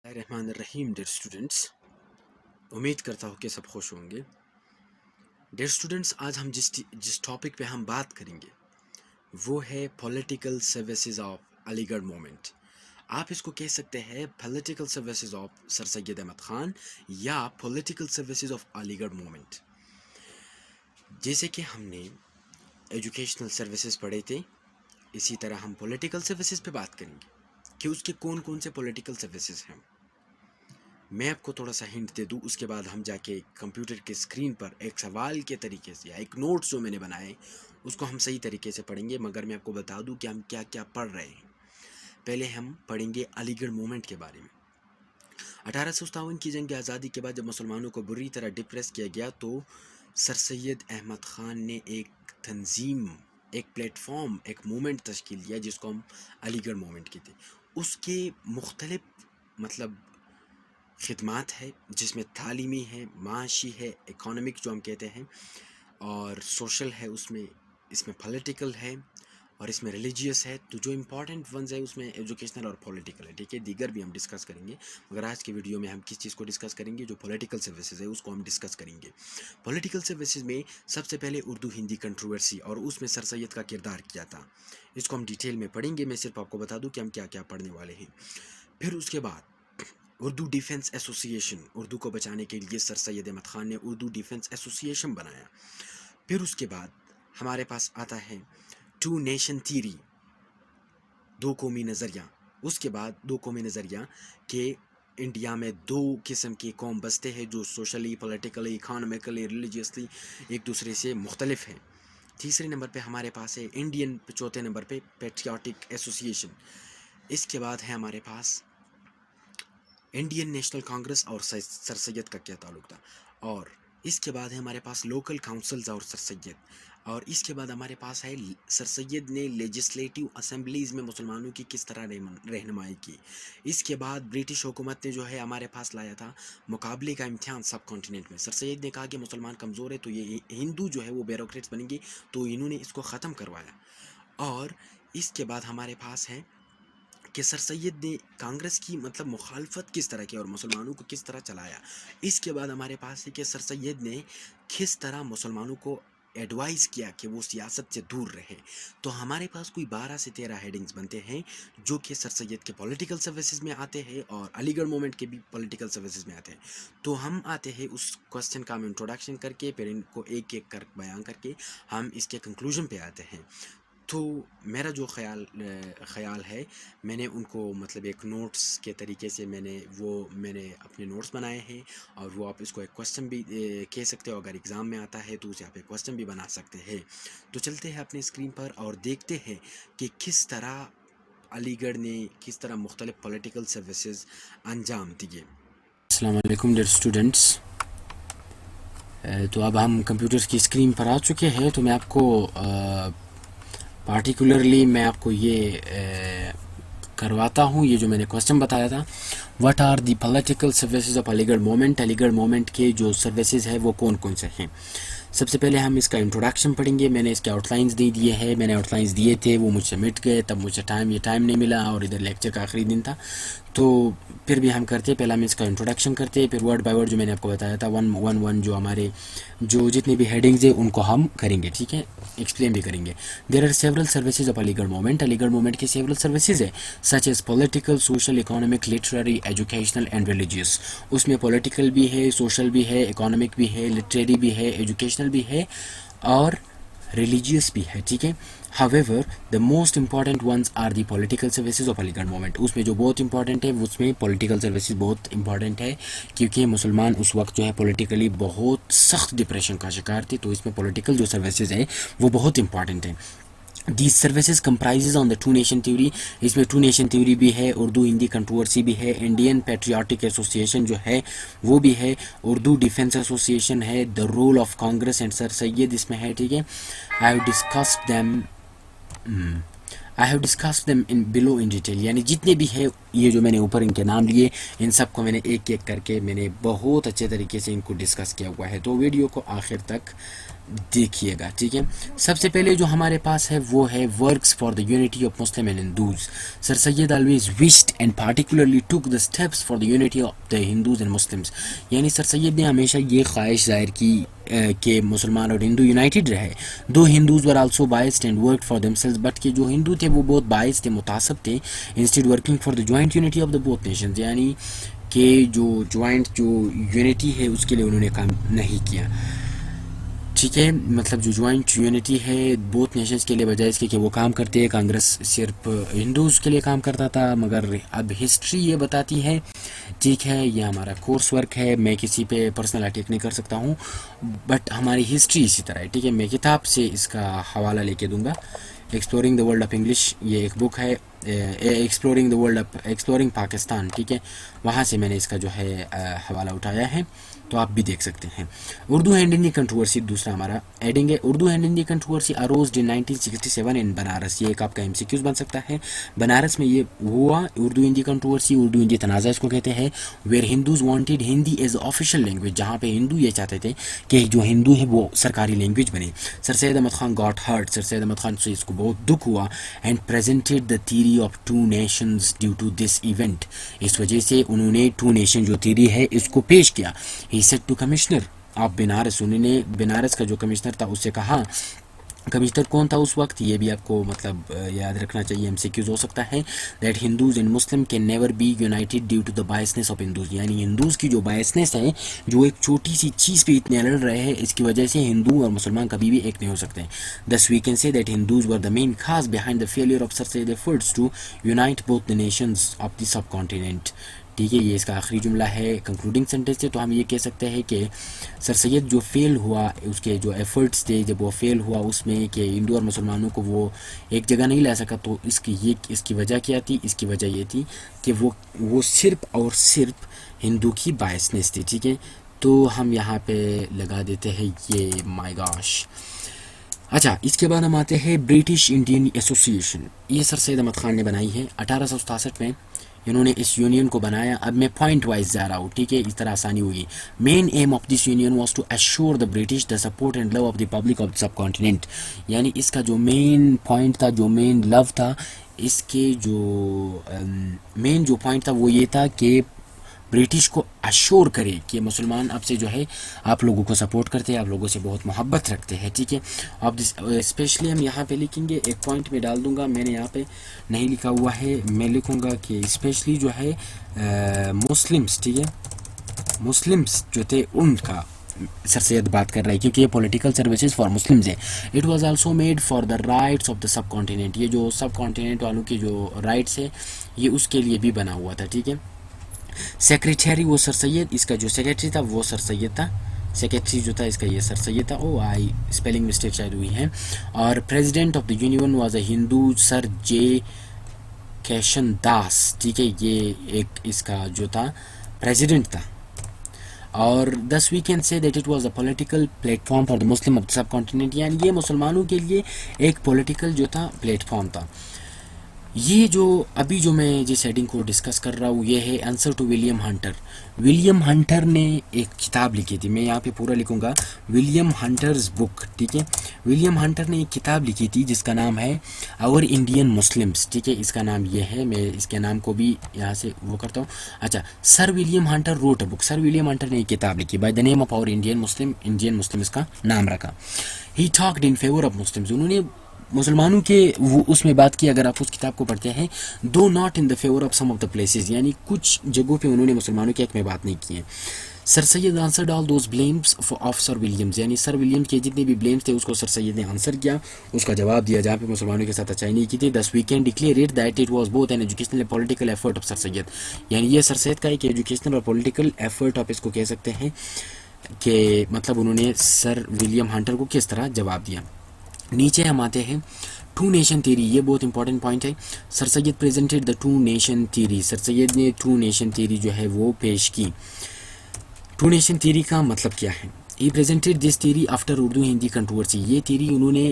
الرحمن الرحیم dear students, امید کرتا ہوں کہ سب خوش ہوں گے۔ ڈیئر اسٹوڈنٹس، آج ہم جس ٹاپک پہ ہم بات کریں گے وہ ہے political services of Aligarh movement. آپ اس کو کہہ سکتے ہیں political services of sir Syed Ahmad Khan یا political services of Aligarh movement. جیسے کہ ہم نے ایجوکیشنل سروسز پڑھے تھے، اسی طرح ہم پولیٹیکل سروسز پہ بات کریں گے کہ اس کے کون کون سے پولیٹیکل سروسز ہیں۔ میں آپ کو تھوڑا سا ہنٹ دے دوں، اس کے بعد ہم جا کے کمپیوٹر کے اسکرین پر ایک سوال کے طریقے سے یا ایک نوٹس جو میں نے بنائے اس کو ہم صحیح طریقے سے پڑھیں گے، مگر میں آپ کو بتا دوں کہ ہم کیا کیا پڑھ رہے ہیں۔ پہلے ہم پڑھیں گے علی گڑھ موومنٹ کے بارے میں۔ 1857 کی جنگ آزادی کے بعد جب مسلمانوں کو بری طرح ڈپریس کیا گیا تو سر سید احمد خان نے ایک تنظیم، ایک پلیٹ فارم، ایک موومنٹ تشکیل دیا جس کو ہم علی گڑھ موومنٹ کہتے ہیں۔ اس کے مختلف خدمات ہے، جس میں تعلیمی ہے، معاشی ہے، اکانومک جو ہم کہتے ہیں، اور سوشل ہے، اس میں پولیٹیکل ہے، اور اس میں ریلیجیس ہے۔ تو جو امپورٹنٹ ونز ہے اس میں ایجوکیشنل اور پولیٹیکل ہے، ٹھیک ہے۔ دیگر بھی ہم ڈسکس کریں گے، مگر آج کی ویڈیو میں ہم کس چیز کو ڈسکس کریں گے؟ جو پولیٹیکل سروسز ہے اس کو ہم ڈسکس کریں گے۔ پولیٹیکل سروسز میں سب سے پہلے اردو ہندی کنٹروورسی، اور اس میں سر سید کا کردار کیا تھا، اس کو ہم ڈیٹیل میں پڑھیں گے۔ میں صرف آپ کو بتا دوں کہ ہم کیا کیا پڑھنے والے ہیں۔ پھر اس کے بعد اردو ڈیفنس ایسوسی ایشن، اردو کو بچانے کے لیے سر سید احمد خان نے اردو ڈیفنس ایسوسی ایشن بنایا۔ پھر اس کے بعد ہمارے پاس آتا ہے ٹو نیشن تھیوری، دو قومی نظریہ۔ اس کے بعد دو قومی نظریہ کہ انڈیا میں دو قسم کے قوم بستے ہیں جو سوشلی، پولیٹیکلی، اکانومیکلی، ریلیجیسلی ایک دوسرے سے مختلف ہیں۔ تیسرے نمبر پہ ہمارے پاس ہے انڈین، چوتھے نمبر پہ پیٹریاٹک ایسوسی ایشن۔ اس کے بعد ہے ہمارے پاس انڈین نیشنل کانگریس اور سر سید کا کیا تعلق تھا، اور اس کے بعد ہے ہمارے پاس لوکل کاؤنسلز اور سر سید، اور اس کے بعد ہمارے پاس ہے سر سید نے لیجسلیٹو اسمبلیز میں مسلمانوں کی کس طرح رہنمائی کی۔ اس کے بعد برٹش حکومت نے جو ہے ہمارے پاس لایا تھا مقابلے کا امتحان سب کانٹیننٹ میں۔ سر سید نے کہا کہ مسلمان کمزور ہے تو یہ ہندو جو ہے وہ بیوروکریٹس بنیں گے، تو انہوں نے اس کو ختم کروایا۔ اور اس کے بعد ہمارے پاس ہے کہ سر سید نے کانگریس کی مخالفت کس طرح کی اور مسلمانوں کو کس طرح چلایا۔ اس کے بعد ہمارے پاس ہے کہ سر سید نے کس طرح مسلمانوں کو ایڈوائز کیا کہ وہ سیاست سے دور رہے۔ تو ہمارے پاس کوئی 12 سے 13 ہیڈنگز بنتے ہیں جو کہ سر سید کے پولیٹیکل سروسز میں آتے ہیں اور علی گڑھ موومنٹ کے بھی پولیٹیکل سروسز میں آتے ہیں۔ تو ہم آتے ہیں اس کوسچن کا ہم انٹروڈکشن کر کے، پھر ان کو ایک ایک کر بیان کر کے ہم اس کے کنکلوژن پہ آتے ہیں۔ تو میرا جو خیال ہے، میں نے ان کو ایک نوٹس کے طریقے سے میں نے اپنے نوٹس بنائے ہیں، اور وہ آپ اس کو ایک کوسچن بھی کہہ سکتے ہو، اگر ایگزام میں آتا ہے تو اسے آپ ایک کوسچن بھی بنا سکتے ہیں۔ تو چلتے ہیں اپنے اسکرین پر اور دیکھتے ہیں کہ کس طرح علی گڑھ نے کس طرح مختلف پولیٹیکل سروسز انجام دیے۔ السلام علیکم ڈیئر اسٹوڈنٹس، تو اب ہم کمپیوٹر کی اسکرین پر آ چکے ہیں۔ تو میں آپ کو پارٹیکولرلی میں آپ کو یہ کرواتا ہوں، یہ جو میں نے کوسچن بتایا تھا، what are the political services of Aligarh movement, Aligarh movement کے جو سروسز ہیں وہ کون کون سے ہیں۔ سب سے پہلے ہم اس کا انٹروڈکشن پڑھیں گے۔ میں نے اس کے آؤٹ لائنز دے دیے ہیں، میں نے آؤٹ لائنز دیے تھے، وہ مجھ سے مٹ گئے، تب مجھے ٹائم نہیں ملا، اور ادھر لیکچر کا آخری دن تھا، تو پھر بھی ہم کرتے، پہلا ہم اس کا انٹروڈکشن کرتے، پھر ورڈ بائی ورڈ جو میں نے آپ کو بتایا تھا ون جو ہمارے جو جتنے بھی ہیڈنگز ہیں ان کو ہم کریں گے، ٹھیک ہے، ایکسپلین بھی کریں گے۔ There are several services of Aligarh movement, Aligarh movement کے سیورل سروسز ہیں، such as political, social, economic, literary, educational and religious. اس میں پولیٹیکل بھی ہے، سوشل بھی ہے، اکانومک بھی ہے، لٹریری بھی ہے، ایجوکیشنل بھی ہے، اور ریلیجیس بھی ہے، ٹھیک ہے۔ However, the most important ones are the political services of علی گڑھ موومنٹ۔ اس میں جو بہت امپورٹنٹ ہے اس میں پولیٹیکل سروسز بہت امپورٹنٹ ہے، کیونکہ مسلمان اس وقت جو ہے پولیٹیکلی بہت سخت ڈپریشن کا شکار تھے، تو اس میں پولیٹیکل جو سروسز ہیں وہ بہت امپورٹنٹ ہیں۔ These services comprises on the two nation theory، اس میں ٹو نیشن تھیوری بھی ہے، اردو ہندی کنٹروورسی بھی ہے، انڈین پیٹریاٹک ایسوسی ایشن جو ہے وہ بھی ہے، اردو ڈیفنس ایسوسی ایشن ہے، the role of Congress and سر سید اس میں ہے، ٹھیک ہے۔ I have discussed them I have discussed them in below in detail. یعنی جتنے بھی ہے یہ جو میں نے اوپر ان کے نام لیے ان سب کو میں نے ایک ایک کر کے میں نے بہت اچھے طریقے سے ان کو ڈسکس کیا ہوا ہے. تو ویڈیو کو آخر تک دیکھیے گا, ٹھیک ہے. سب سے پہلے جو ہمارے پاس ہے وہ ہے works for the unity of Muslim and Hindus. Sir Syed always wished and particularly took the steps for the unity of the Hindus and Muslims. یعنی سر سید نے ہمیشہ یہ خواہش ظاہر کی کہ مسلمان اور ہندو یونائٹڈ رہے. Though Hindus were also biased and work for themselves, but کہ جو ہندو تھے وہ بہت باعث تھے, متعصب تھے, instead working for the joint unity of the both nations. یعنی کہ جو جوائنٹ جو یونٹی ہے اس کے لیے انہوں نے کام نہیں کیا, ٹھیک ہے. مطلب جو جوائنٹ یونٹی ہے بوتھ نیشنز کے لیے, بجائے اس کے کہ وہ کام کرتے ہیں, کانگریس صرف ہندوز کے لیے کام کرتا تھا. مگر اب ہسٹری یہ بتاتی ہے, ٹھیک ہے, یہ ہمارا کورس ورک ہے, میں کسی پہ پرسنل اٹیک نہیں کر سکتا ہوں, بٹ ہماری ہسٹری اسی طرح ہے, ٹھیک ہے. میں کتاب سے اس کا حوالہ لے کے دوں گا. Exploring the world of English یہ ایک بک ہے, exploring the world of exploring Pakistan, ٹھیک ہے, وہاں سے میں نے اس کا جو ہے حوالہ اٹھایا ہے, تو آپ بھی دیکھ سکتے ہیں. اردو اینڈ انڈین کنٹروورسی دوسرا ہمارا ایڈنگ ہے. اردو اینڈ انڈین کنٹروورسی اروزڈ ان 1967 ان بنارس. یہ ایک آپ کا ایم سی کیوز بن سکتا ہے. بنارس میں یہ ہوا اردو ہندی کنٹروورسی, اردو ہندی تنازع اس کو کہتے ہیں, where Hindus wanted Hindi as official language, جہاں پہ ہندو یہ چاہتے تھے کہ جو ہندو ہے وہ سرکاری لینگویج بنے. Sir Syed Ahmad Khan got hurt, sir Syed Ahmad Khan سے اس کو بہت دکھ ہوا, and presented the theory of two nations due to this event. اس وجہ سے انہوں نے ٹو نیشن جو تھیوری ہے اس کو پیش کیا. ہی سیڈ ٹو کمشنر آپ بنارس, انہوں نے بنارس کا جو کمشنر تھا اس سے کہا, کمشنر کون تھا اس وقت یہ بھی آپ کو مطلب یاد رکھنا چاہیے, ایم سی کیوز ہو سکتا ہے, that Hindus and Muslim can never be united due to the biasness of Hindus. یعنی ہندوز کی جو بائسنس ہے, جو ایک چھوٹی سی چیز پہ اتنے لڑ رہے ہیں, اس کی وجہ سے ہندو اور مسلمان کبھی بھی ایک نہیں ہو سکتے. thus we can say that Hindus were the main cause behind the failure of Sir Sayyid efforts to unite both the nations of the subcontinent. ٹھیک ہے, یہ اس کا آخری جملہ ہے کنکلوڈنگ سینٹینس سے. تو ہم یہ کہہ سکتے ہیں کہ سر سید جو فیل ہوا, اس کے جو ایفرٹس تھے جب وہ فیل ہوا اس میں کہ ہندو اور مسلمانوں کو وہ ایک جگہ نہیں لا سکا, تو اس کی وجہ کیا تھی؟ اس کی وجہ یہ تھی کہ وہ صرف اور صرف ہندو کی بائسنس تھی, ٹھیک ہے. تو ہم یہاں پہ لگا دیتے ہیں یہ مائی گاش. اچھا, اس کے بعد ہم آتے ہیں برٹش انڈین ایسوسیشن. یہ سر سید احمد خان نے بنائی ہے 1867 میں, انہوں نے اس یونین کو بنایا. اب میں پوائنٹ وائز جا رہا ہوں, ٹھیک ہے, اس طرح آسانی ہوگی. Main aim of this union was to ensure the British the support and love of the public of subcontinent. یعنی اس کا جو مین پوائنٹ تھا, جو مین لو تھا, اس کے جو مین جو پوائنٹ تھا وہ یہ تھا کہ برٹش کو اشور کرے کہ مسلمان اب سے جو ہے آپ لوگوں کو سپورٹ کرتے ہیں, آپ لوگوں سے بہت محبت رکھتے ہیں, ٹھیک ہے. اب اسپیشلی ہم یہاں پہ لکھیں گے, ایک پوائنٹ میں ڈال دوں گا, میں نے یہاں پہ نہیں لکھا ہوا ہے, میں لکھوں گا کہ اسپیشلی جو ہے مسلمس, ٹھیک ہے, مسلمس جو تھے ان کا سر سید بات کر رہا ہے, کیونکہ یہ پولیٹیکل سروسز فار مسلمز ہے. It was also made for the rights of the sub continent. یہ جو سب کانٹیننٹ والوں کی جو رائٹس ہے یہ اس کے لیے بھی بنا ہوا تھا, ٹھیک ہے. سیکریٹری وہ سر سید, اس کا جو سیکریٹری تھا وہ سر سید تھا, سیکریٹری جو تھا اس کا یہ سر سید تھا. او آئی اسپیلنگ مسٹیک شاید ہوئی ہے. اور president of the union was a Hindu sir Jai Kishan Das, ٹھیک ہے, یہ ایک اس کا جو تھا پریزیڈنٹ تھا. اور thus we can say that it was a political platform for the Muslim of the subcontinent. یعنی یہ مسلمانوں کے لیے ایک پولیٹیکل جو تھا پلیٹ فارم تھا. یہ جو ابھی جو میں جس ہیڈنگ کو ڈسکس کر رہا ہوں یہ ہے answer to William Hunter. William Hunter نے ایک کتاب لکھی تھی, میں یہاں پہ پورا لکھوں گا, ولیم ہنٹرز بک, ٹھیک ہے. ولیم ہنٹر نے ایک کتاب لکھی تھی جس کا نام ہے اور انڈین مسلمس, ٹھیک ہے, اس کا نام یہ ہے. میں اس کے نام کو بھی یہاں سے وہ کرتا ہوں. اچھا, سر ولیم ہنٹر روٹ اے بک. سر ولیم ہنٹر نے ایک کتاب لکھی بائی دا نیم آف اور انڈین مسلم. انڈین مسلم اس کا نام رکھا. He talked in favour of Muslims. انہوں نے مسلمانوں کے وہ اس میں بات کی, اگر آپ اس کتاب کو پڑھتے ہیں, though not in the favour of some of the places, یعنی کچھ جگہوں پہ انہوں نے مسلمانوں کے حق میں بات نہیں کی ہے. Sir Syed answered all those blames of sir Williams. یعنی سر ولیم کے جتنے بھی بلیمز تھے اس کو سر سید نے آنسر کیا, اس کا جواب دیا جہاں پہ مسلمانوں کے ساتھ اچھائی نہیں کی تھی. thus we can declare it that it was both an educational and political effort of سر سید. یعنی یہ سر سید کا ایک ایجوکیشنل اور پولیٹیکل ایفرٹ آپ اس کو کہہ سکتے ہیں کہ مطلب انہوں نے سر ولیم ہنٹر کو کس طرح جواب دیا. نیچے ہم آتے ہیں ٹو نیشن تھیوری. یہ بہت امپورٹنٹ پوائنٹ ہے. Sir Syed presented the two nation theory. Sir Syed نے ٹو نیشن تھیوری جو ہے وہ پیش کی. ٹو نیشن تھیوری کا مطلب کیا ہے؟ He presented this theory after Urdu Hindi controversy. یہ تھیوری انہوں نے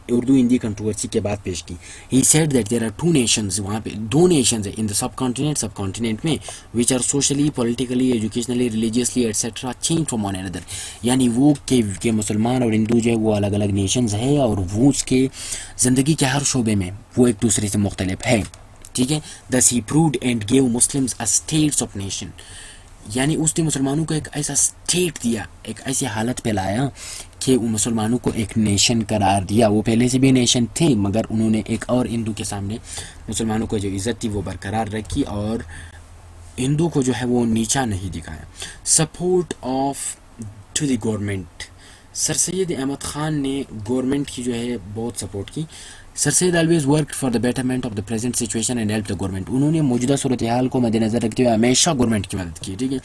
اردو ہندی کنٹروورسی کے بعد پیش کی. He said that there are two nations, وہاں پہ دو نیشنز ہیں ان دا سب کانٹیننٹ میں, which are socially, politically, educationally, religiously etcetera change from one اندر. یعنی وہ کہ مسلمان اور ہندو جو ہے وہ الگ الگ نیشنز ہیں اور وہ اس کے زندگی کے ہر شعبے میں وہ ایک دوسرے سے مختلف ہے, ٹھیک ہے. This he proved and gave Muslims a status of nation. یعنی اس نے مسلمانوں کو ایک ایسا اسٹیٹ دیا, ایک ایسی حالت پہ لایا کہ وہ مسلمانوں کو ایک نیشن قرار دیا. وہ پہلے سے بھی نیشن تھے مگر انہوں نے ایک اور ہندو کے سامنے مسلمانوں کو جو عزت تھی وہ برقرار رکھی اور ہندو کو جو ہے وہ نیچا نہیں دکھایا. Support of to the government. Sir Syed Ahmad Khan نے گورنمنٹ کی جو ہے بہت سپورٹ کی. Sir Syed always work for the betterment of the present situation and help the government. انہوں نے موجودہ صورتحال کو مد نظر رکھتے ہوئے ہمیشہ گورنمنٹ کی مدد کی, ٹھیک ہے.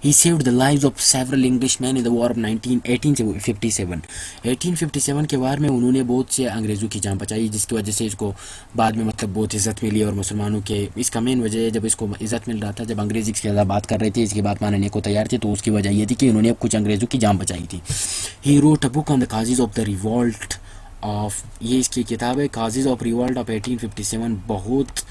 He saved the lives of several English men in the war of 1857. 1857 کے وار میں انہوں نے بہت سے انگریزوں کی جان بچائی, جس کی وجہ سے اس کو بعد میں مطلب بہت عزت ملی. اور مسلمانوں کے اس کا مین وجہ ہے جب اس کو عزت مل رہا تھا, جب انگریز اس کی زیادہ بات کر رہے تھے, اس کی بات ماننے کو تیار تھے, تو اس کی وجہ یہ تھی کہ انہوں نے کچھ انگریزوں کی جان بچائی تھی. He wrote a book on the causes of the revolt of, یہ اس کی کتاب ہے کازز آف ریوولٹ آف 1857. بہت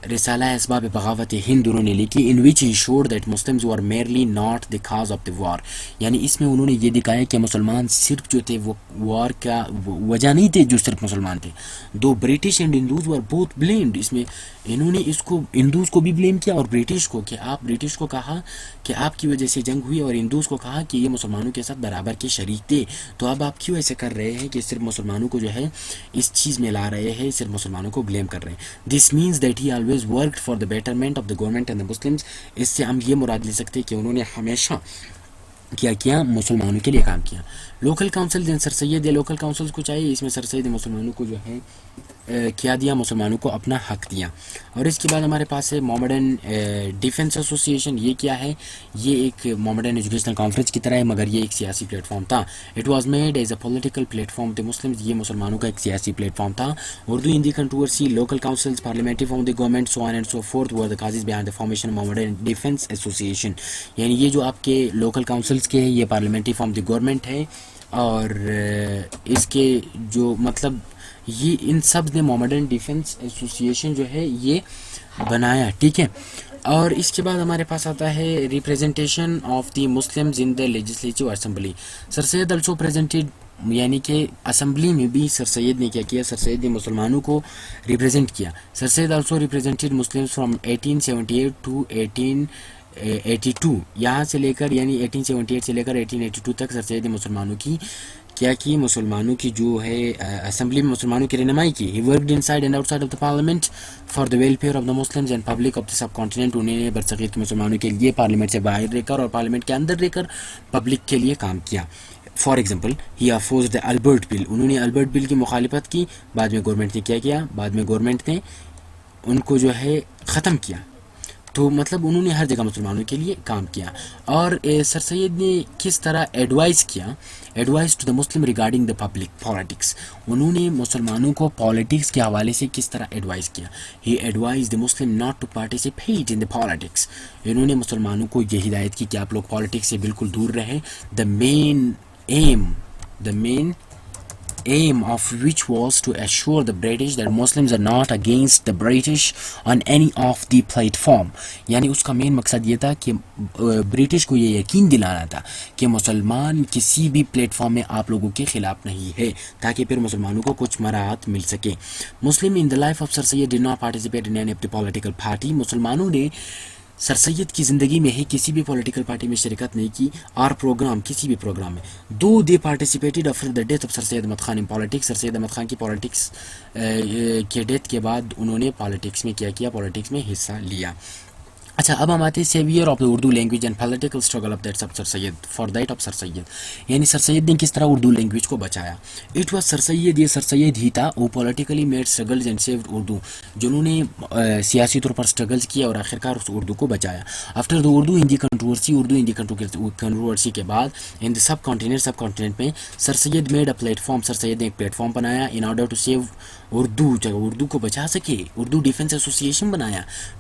رسالہ اسباب بغاوت ہند انہوں نے لکھی, in which he showed that Muslims were merely not the cause of the war. یعنی اس میں انہوں نے یہ دکھایا کہ مسلمان صرف جو تھے وہ وار کا وجہ نہیں تھے, جو صرف مسلمان تھے. Though British and Hindus were both blamed. اس میں انہوں نے اس کو ہندوز کو بھی بلیم کیا اور برٹش کو, کہ آپ برٹش کو کہا کہ آپ کی وجہ سے جنگ ہوئی, اور ہندوز کو کہا کہ یہ مسلمانوں کے ساتھ برابر کے شریک تھے, تو اب آپ کیوں ایسے کر رہے ہیں کہ صرف مسلمانوں کو جو ہے اس چیز میں لا رہے ہیں, صرف مسلمانوں کو بلیم کر رہے ہیں. This means that he always worked for the betterment of the government and the Muslims. اس سے ہم یہ مراد لے سکتے ہیں کہ انہوں نے ہمیشہ کیا مسلمانوں کے لیے کام کیا. لوکل کاؤنسل جن سر سید یا لوکل کاؤنسلز کو چاہیے, اس میں سر سید مسلمانوں کو جو ہے کیا دیا, مسلمانوں کو اپنا حق دیا. اور اس کے بعد ہمارے پاس ہے مومڈن ڈیفنس ایسوسیشن. یہ کیا ہے, یہ ایک مومڈن ایجوکیشنل کانفرنس کی طرح ہے مگر یہ ایک سیاسی پلیٹ فارم تھا. It was made as a political platform the Muslims. یہ مسلمانوں کا ایک سیاسی پلیٹ فارم تھا. Urdu Hindi controversy, local councils, parliamentary from the government, so on and so forth were the causes behind the formation Mohammedan defence association. یعنی یہ جو آپ کے لوکل کاؤنسلز کے ہیں یہ پارلیمنٹری فارم دی گورنمنٹ ہے, اور اس کے جو مطلب یہ ان سب نے مومڈن ڈیفنس ایسوسیشن جو ہے یہ بنایا, ٹھیک ہے. اور اس کے بعد ہمارے پاس آتا ہے representation of the Muslims in the legislative assembly. Sir Syed also presented, یعنی کہ اسمبلی میں بھی سر سید نے کیا, سر سید نے مسلمانوں کو ریپریزنٹ کیا. سر Syed also ریپریزنٹیڈ Muslims from 1878 to 1882. یہاں سے لے کر یعنی 1878 سے لے کر 1882 تک سر سید نے مسلمانوں کی مسلمانوں کی جو ہے اسمبلی میں مسلمانوں کی رہنمائی کی. ہی worked in side and out side of the parliament for the welfare of the Muslims and public of the sub continent. انہوں نے برصغیر کے مسلمانوں کے لیے پارلیمنٹ سے باہر رہ کر اور پارلیمنٹ کے اندر رہ کر پبلک کے لیے کام کیا. For example he opposed the Albert bill. انہوں نے البرٹ بل کی مخالفت کی, بعد میں گورنمنٹ نے کیا, بعد میں گورنمنٹ نے ان کو جو ہے ختم کیا. تو مطلب انہوں نے ہر جگہ مسلمانوں کے لیے کام کیا. اور سر سید نے کس طرح advise to the Muslim regarding the public politics. انہوں نے مسلمانوں کو پالیٹکس کے حوالے سے کس طرح ایڈوائز کیا. He advise the Muslim not to participate in the politics. انہوں نے مسلمانوں کو یہ ہدایت کی کہ آپ لوگ پالیٹکس سے بالکل دور رہیں. دا مین aim of which was to assure the British that Muslims are not against the British on any of the platform. یعنی اس کا مین مقصد یہ تھا کہ برٹش کو یہ یقین دلانا تھا کہ مسلمان کسی بھی پلیٹ فارم میں آپ لوگوں کے خلاف نہیں ہے, تاکہ پھر مسلمانوں کو کچھ مراحت مل سکے. مسلم in the life of Sir Syed did not participate in any of the political party. مسلمانوں نے سر سید کی زندگی میں ہی کسی بھی پولیٹیکل پارٹی میں شرکت نہیں کی, اور کسی بھی پروگرام میں. Though they participated after the death of sir Syed Ahmad Khan in politics. Sir Syed Ahmad Khan کی پالیٹکس کے ڈیتھ کے بعد انہوں نے پالیٹکس میں پالیٹکس میں حصہ لیا. اچھا, اب ہم آتے ہیں saviour of the Urdu language and political struggle of that sir Syed for that of sir Syed. یعنی سر سید نے کس طرح اردو لینگویج کو بچایا. اٹ واز سر سید, یہ سر سید ہی تھا وہ politically made struggles and saved Urdu, جنہوں نے سیاسی طور پر اسٹرگلز کیا اور آخرکار اس اردو کو بچایا. After the Urdu Hindi controversy کے بعد ان دا سب کانٹیننٹ میں sir Syed made a platform. Sir Syed نے ایک پلیٹ فارم بنایا in order to save Urdu کو بچا سکے. اردو ڈیفنس ایسوسیشن بنایا